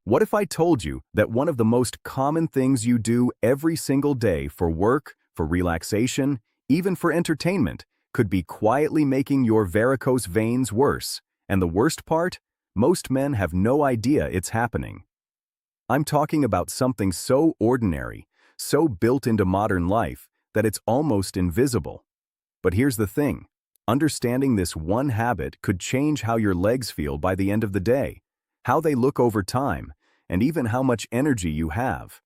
What if I told you that one of the most common things you do every single day for work, for relaxation, even for entertainment, could be quietly making your varicose veins worse? And the worst part? Most men have no idea it's happening. I'm talking about something so ordinary, so built into modern life, that it's almost invisible. But here's the thing. Understanding this one habit could change how your legs feel by the end of the day, how they look over time, and even how much energy you have.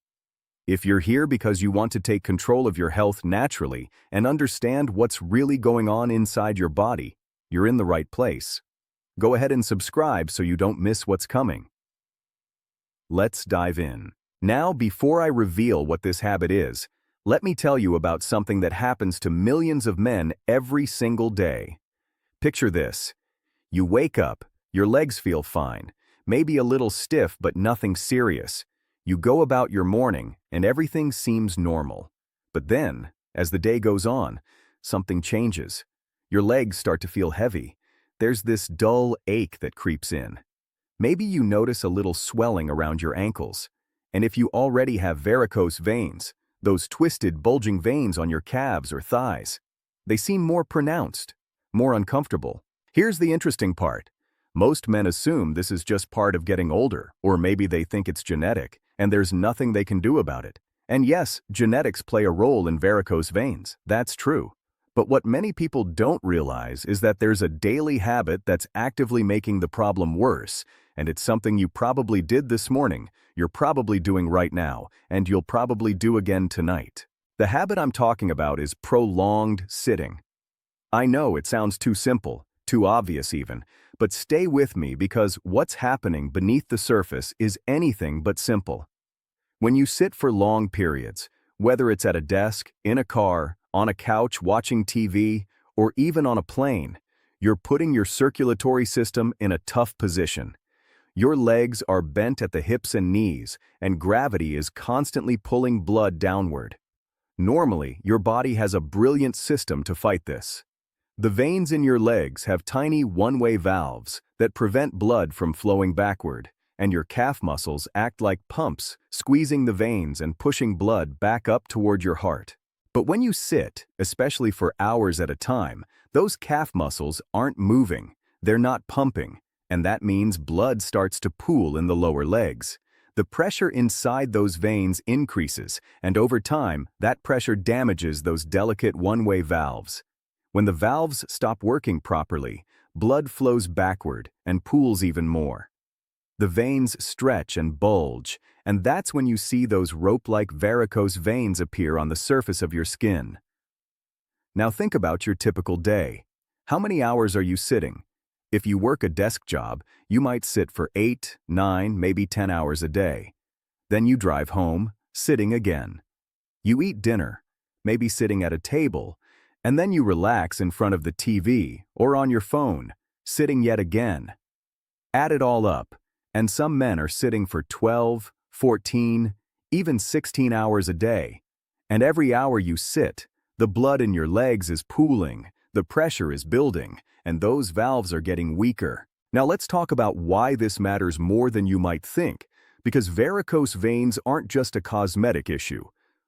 If you're here because you want to take control of your health naturally and understand what's really going on inside your body, you're in the right place. Go ahead and subscribe so you don't miss what's coming. Let's dive in. Now, before I reveal what this habit is, let me tell you about something that happens to millions of men every single day. Picture this. You wake up, your legs feel fine, maybe a little stiff but nothing serious. You go about your morning and everything seems normal. But then, as the day goes on, something changes. Your legs start to feel heavy. There's this dull ache that creeps in. Maybe you notice a little swelling around your ankles. And if you already have varicose veins, those twisted, bulging veins on your calves or thighs, they seem more pronounced, more uncomfortable. Here's the interesting part. Most men assume this is just part of getting older, or maybe they think it's genetic, and there's nothing they can do about it. And yes, genetics play a role in varicose veins. That's true. But what many people don't realize is that there's a daily habit that's actively making the problem worse, and it's something you probably did this morning, you're probably doing right now, and you'll probably do again tonight. The habit I'm talking about is prolonged sitting. I know it sounds too simple, too obvious even, but stay with me because what's happening beneath the surface is anything but simple. When you sit for long periods, whether it's at a desk, in a car, on a couch watching TV, or even on a plane, you're putting your circulatory system in a tough position. Your legs are bent at the hips and knees, and gravity is constantly pulling blood downward. Normally, your body has a brilliant system to fight this. The veins in your legs have tiny one-way valves that prevent blood from flowing backward, and your calf muscles act like pumps, squeezing the veins and pushing blood back up toward your heart. But when you sit, especially for hours at a time, those calf muscles aren't moving, they're not pumping, and that means blood starts to pool in the lower legs. The pressure inside those veins increases, and over time, that pressure damages those delicate one-way valves. When the valves stop working properly, blood flows backward and pools even more. The veins stretch and bulge, and that's when you see those rope-like varicose veins appear on the surface of your skin. Now think about your typical day. How many hours are you sitting? If you work a desk job, you might sit for 8, 9, maybe 10 hours a day. Then you drive home, sitting again. You eat dinner, maybe sitting at a table, and then you relax in front of the TV or on your phone, sitting yet again. Add it all up, and some men are sitting for 12, 14, even 16 hours a day. And every hour you sit, the blood in your legs is pooling, the pressure is building, and those valves are getting weaker. Now let's talk about why this matters more than you might think, because varicose veins aren't just a cosmetic issue.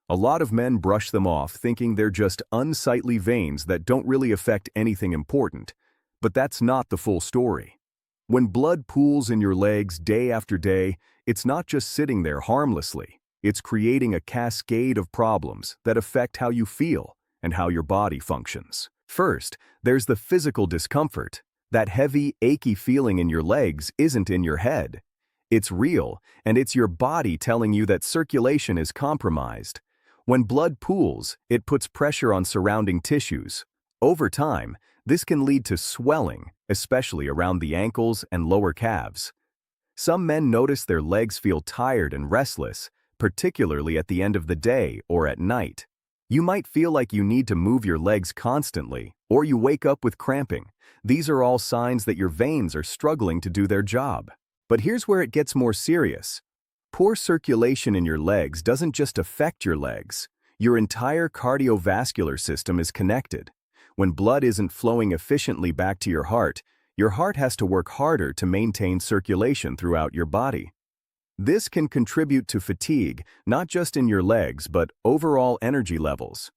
A lot of men brush them off thinking they're just unsightly veins that don't really affect anything important. But that's not the full story. When blood pools in your legs day after day, it's not just sitting there harmlessly. It's creating a cascade of problems that affect how you feel and how your body functions. First, there's the physical discomfort. That heavy, achy feeling in your legs isn't in your head. It's real, and it's your body telling you that circulation is compromised. When blood pools, it puts pressure on surrounding tissues. Over time, this can lead to swelling, especially around the ankles and lower calves. Some men notice their legs feel tired and restless, particularly at the end of the day or at night. You might feel like you need to move your legs constantly, or you wake up with cramping. These are all signs that your veins are struggling to do their job. But here's where it gets more serious. Poor circulation in your legs doesn't just affect your legs. Your entire cardiovascular system is connected. When blood isn't flowing efficiently back to your heart has to work harder to maintain circulation throughout your body. This can contribute to fatigue, not just in your legs, but overall energy levels.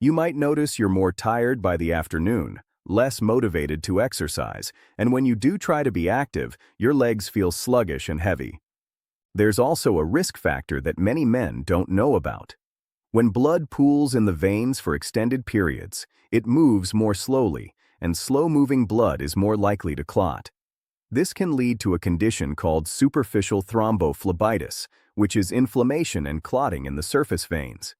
You might notice you're more tired by the afternoon, less motivated to exercise, and when you do try to be active, your legs feel sluggish and heavy. There's also a risk factor that many men don't know about. When blood pools in the veins for extended periods, it moves more slowly, and slow-moving blood is more likely to clot. This can lead to a condition called superficial thrombophlebitis, which is inflammation and clotting in the surface veins.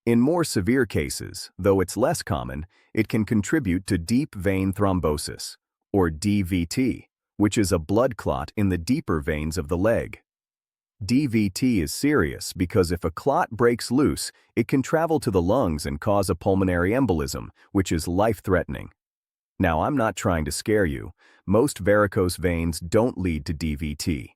In more severe cases, though it's less common, it can contribute to deep vein thrombosis, or DVT, which is a blood clot in the deeper veins of the leg. DVT is serious because if a clot breaks loose, it can travel to the lungs and cause a pulmonary embolism, which is life-threatening. Now, I'm not trying to scare you. Most varicose veins don't lead to DVT.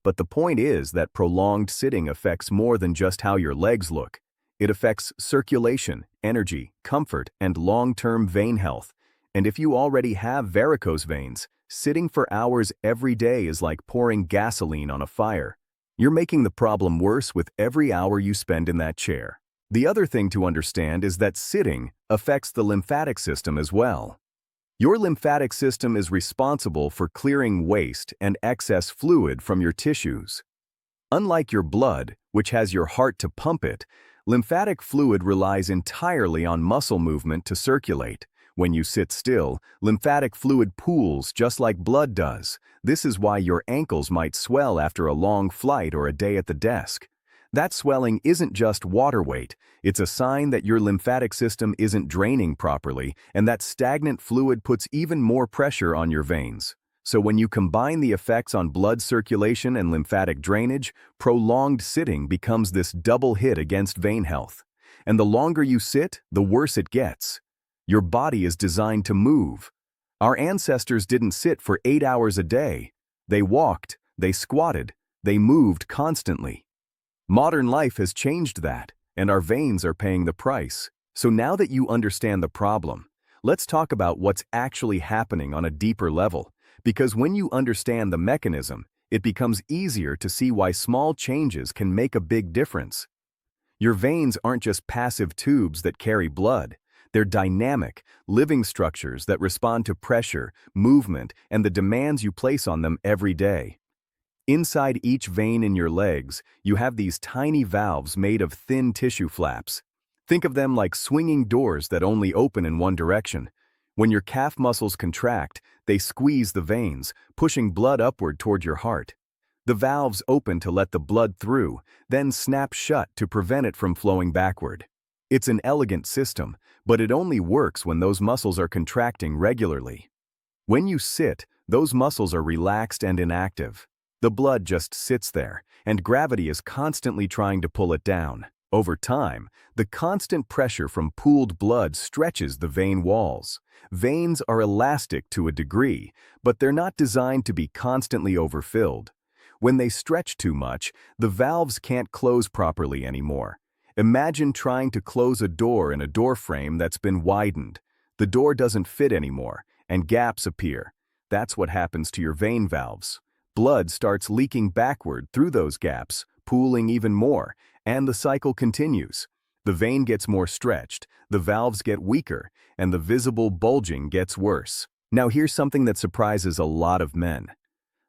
But the point is that prolonged sitting affects more than just how your legs look. It affects circulation, energy, comfort, and long-term vein health. And if you already have varicose veins, sitting for hours every day is like pouring gasoline on a fire. You're making the problem worse with every hour you spend in that chair. The other thing to understand is that sitting affects the lymphatic system as well. Your lymphatic system is responsible for clearing waste and excess fluid from your tissues. Unlike your blood, which has your heart to pump it, lymphatic fluid relies entirely on muscle movement to circulate. When you sit still, lymphatic fluid pools just like blood does. This is why your ankles might swell after a long flight or a day at the desk. That swelling isn't just water weight, it's a sign that your lymphatic system isn't draining properly, and that stagnant fluid puts even more pressure on your veins. So when you combine the effects on blood circulation and lymphatic drainage, prolonged sitting becomes this double hit against vein health. And the longer you sit, the worse it gets. Your body is designed to move. Our ancestors didn't sit for 8 hours a day. They walked, they squatted, they moved constantly. Modern life has changed that, and our veins are paying the price. So now that you understand the problem, let's talk about what's actually happening on a deeper level. Because when you understand the mechanism, it becomes easier to see why small changes can make a big difference. Your veins aren't just passive tubes that carry blood. They're dynamic, living structures that respond to pressure, movement, and the demands you place on them every day. Inside each vein in your legs, you have these tiny valves made of thin tissue flaps. Think of them like swinging doors that only open in one direction. When your calf muscles contract, they squeeze the veins, pushing blood upward toward your heart. The valves open to let the blood through, then snap shut to prevent it from flowing backward. It's an elegant system, but it only works when those muscles are contracting regularly. When you sit, those muscles are relaxed and inactive. The blood just sits there, and gravity is constantly trying to pull it down. Over time, the constant pressure from pooled blood stretches the vein walls. Veins are elastic to a degree, but they're not designed to be constantly overfilled. When they stretch too much, the valves can't close properly anymore. Imagine trying to close a door in a door frame that's been widened. The door doesn't fit anymore, and gaps appear. That's what happens to your vein valves. Blood starts leaking backward through those gaps, pooling even more, and the cycle continues. The vein gets more stretched, the valves get weaker, and the visible bulging gets worse. Now here's something that surprises a lot of men.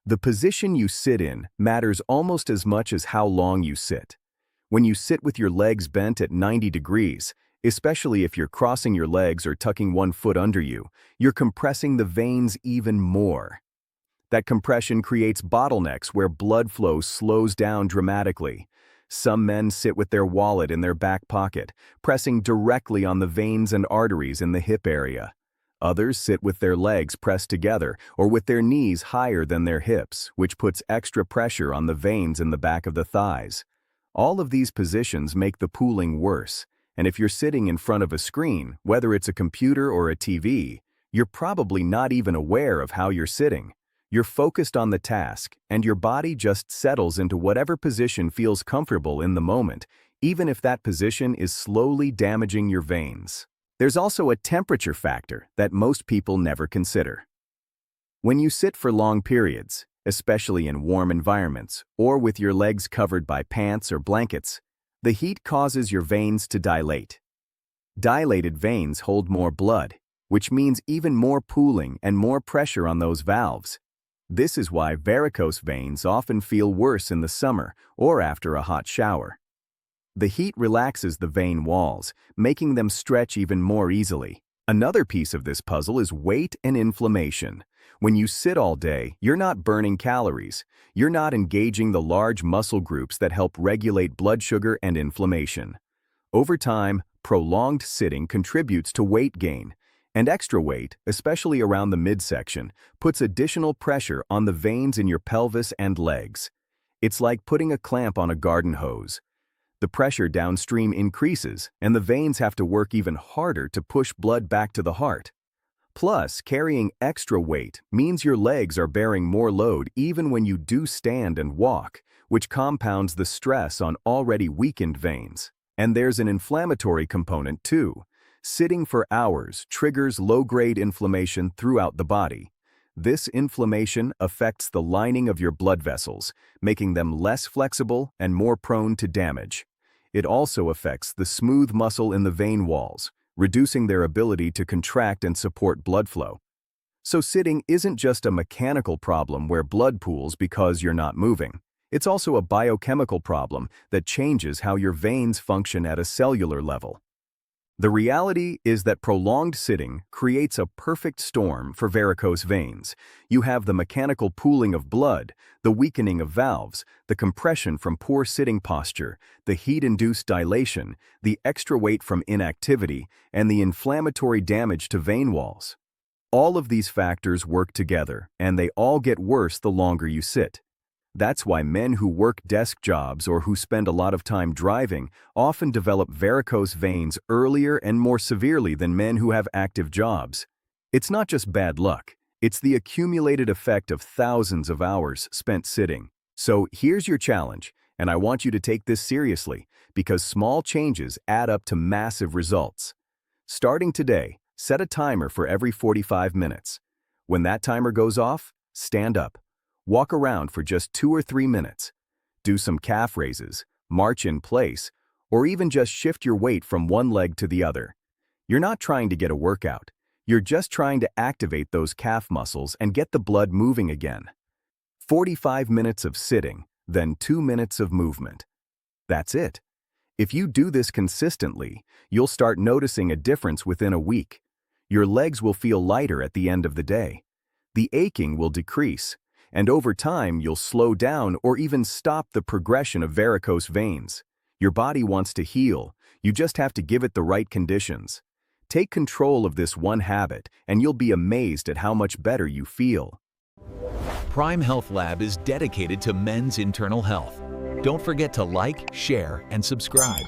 The position you sit in matters almost as much as how long you sit. When you sit with your legs bent at 90 degrees, especially if you're crossing your legs or tucking one foot under you, you're compressing the veins even more. That compression creates bottlenecks where blood flow slows down dramatically. Some men sit with their wallet in their back pocket, pressing directly on the veins and arteries in the hip area. Others sit with their legs pressed together or with their knees higher than their hips, which puts extra pressure on the veins in the back of the thighs. All of these positions make the pooling worse, and if you're sitting in front of a screen, whether it's a computer or a TV, you're probably not even aware of how you're sitting. You're focused on the task, and your body just settles into whatever position feels comfortable in the moment, even if that position is slowly damaging your veins. There's also a temperature factor that most people never consider. When you sit for long periods, especially in warm environments or with your legs covered by pants or blankets. The heat causes your veins to dilate. Dilated veins hold more blood, which means even more pooling and more pressure on those valves. This is why varicose veins often feel worse in the summer or after a hot shower. The heat relaxes the vein walls, making them stretch even more easily. Another piece of this puzzle is weight and inflammation. When you sit all day, you're not burning calories. You're not engaging the large muscle groups that help regulate blood sugar and inflammation. Over time, prolonged sitting contributes to weight gain, and extra weight, especially around the midsection, puts additional pressure on the veins in your pelvis and legs. It's like putting a clamp on a garden hose. The pressure downstream increases, and the veins have to work even harder to push blood back to the heart. Plus, carrying extra weight means your legs are bearing more load even when you do stand and walk, which compounds the stress on already weakened veins. And there's an inflammatory component too. Sitting for hours triggers low-grade inflammation throughout the body. This inflammation affects the lining of your blood vessels, making them less flexible and more prone to damage. It also affects the smooth muscle in the vein walls, reducing their ability to contract and support blood flow. So sitting isn't just a mechanical problem where blood pools because you're not moving. It's also a biochemical problem that changes how your veins function at a cellular level. The reality is that prolonged sitting creates a perfect storm for varicose veins. You have the mechanical pooling of blood, the weakening of valves, the compression from poor sitting posture, the heat-induced dilation, the extra weight from inactivity, and the inflammatory damage to vein walls. All of these factors work together, and they all get worse the longer you sit. That's why men who work desk jobs or who spend a lot of time driving often develop varicose veins earlier and more severely than men who have active jobs. It's not just bad luck, it's the accumulated effect of thousands of hours spent sitting. So here's your challenge, and I want you to take this seriously, because small changes add up to massive results. Starting today, set a timer for every 45 minutes. When that timer goes off, stand up. Walk around for just 2 or 3 minutes. Do some calf raises, march in place, or even just shift your weight from one leg to the other. You're not trying to get a workout. You're just trying to activate those calf muscles and get the blood moving again. 45 minutes of sitting, then 2 minutes of movement. That's it. If you do this consistently, you'll start noticing a difference within a week. Your legs will feel lighter at the end of the day. The aching will decrease. And over time, you'll slow down or even stop the progression of varicose veins. Your body wants to heal. You just have to give it the right conditions. Take control of this one habit, and you'll be amazed at how much better you feel. Prime Health Lab is dedicated to men's internal health. Don't forget to like, share, and subscribe.